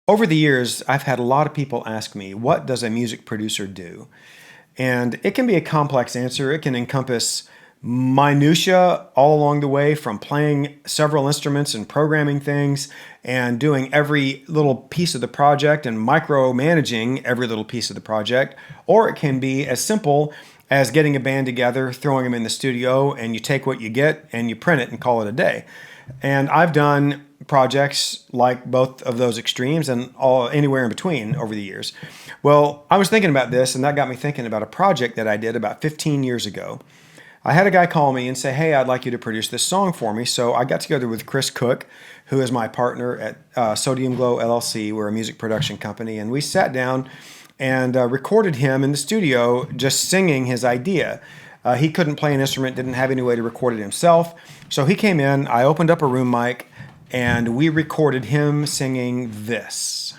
Over the years, I've had a lot of people ask me, what does a music producer do? And it can be a complex answer. It can encompass minutia all along the way, from playing several instruments and programming things and doing every little piece of the project and micromanaging every little piece of the project. Or it can be as simple as getting a band together, throwing them in the studio, and you take what you get and you print it and call it a day. And I've done projects like both of those extremes and all anywhere in between over the years. Well, I was thinking about this, and that got me thinking about a project that I did about 15 years ago. I had a guy call me and say, "Hey, I'd like you to produce this song for me." So I got together with Chris Cook, who is my partner at Sodiumglow LLC. We're a music production company, and we sat down and recorded him in the studio just singing his idea. He couldn't play an instrument, didn't have any way to record it himself. So he came in, I opened up a room mic, and we recorded him singing this.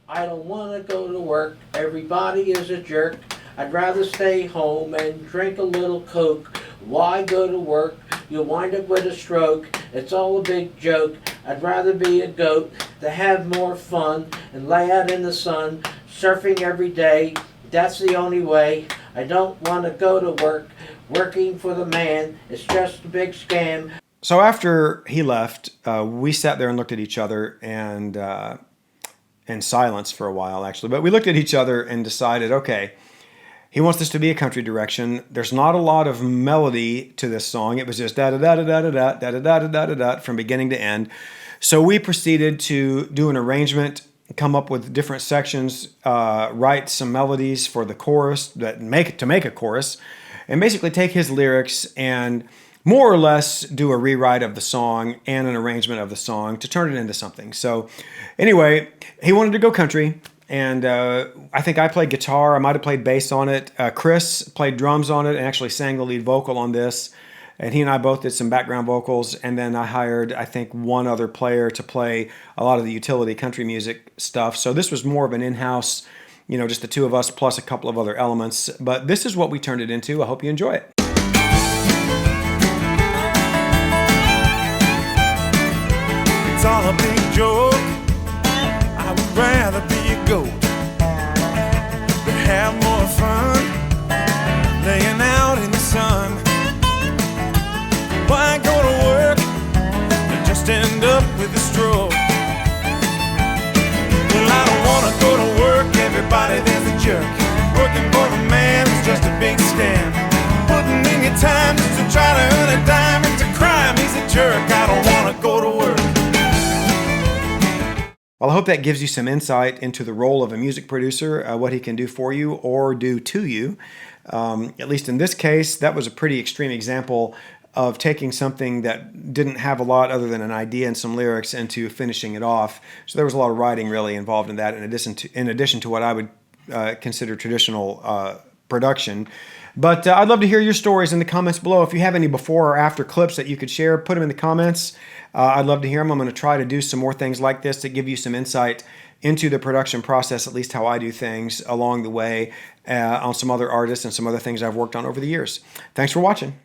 I don't want to go to work, everybody is a jerk. I'd rather stay home and drink a little Coke. Why go to work? You'll wind up with a stroke. It's all a big joke. I'd rather be a goat to have more fun and lay out in the sun, surfing every day. That's the only way. I don't want to go to work. Working for the man is just a big scam. So after he left, we sat there and looked at each other and in silence for a while, actually. But we looked at each other and decided, okay, he wants this to be a country direction. There's not a lot of melody to this song. It was just da da da da da da da da da da da da from beginning to end. So we proceeded to do an arrangement, come up with different sections, write some melodies for the chorus to make a chorus, and basically take his lyrics and more or less do a rewrite of the song and an arrangement of the song to turn it into something. So anyway, he wanted to go country, and I think I played guitar. I might have played bass on it. Chris played drums on it and actually sang the lead vocal on this. And he and I both did some background vocals, and then I hired, I think, one other player to play a lot of the utility country music stuff. So this was more of an in-house, just the two of us plus a couple of other elements. But this is what we turned it into. I hope you enjoy it. It's all a big joke. I would rather be a goat to have more fun laying out in the sun. Why go to work and just end up with a stroke? Well, I don't want to go to work, everybody there's a jerk. Working for the man is just a big scam. Putting in your time just to try to earn a dime, it's a crime, he's a jerk. I don't want to go to work. Well, I hope that gives you some insight into the role of a music producer, what he can do for you or do to you. At least in this case, that was a pretty extreme example of taking something that didn't have a lot other than an idea and some lyrics into finishing it off. So there was a lot of writing really involved in that, in addition to what I would consider traditional production. But I'd love to hear your stories in the comments below. If you have any before or after clips that you could share, put them in the comments. I'd love to hear them. I'm going to try to do some more things like this to give you some insight into the production process, at least how I do things along the way, on some other artists and some other things I've worked on over the years. Thanks for watching.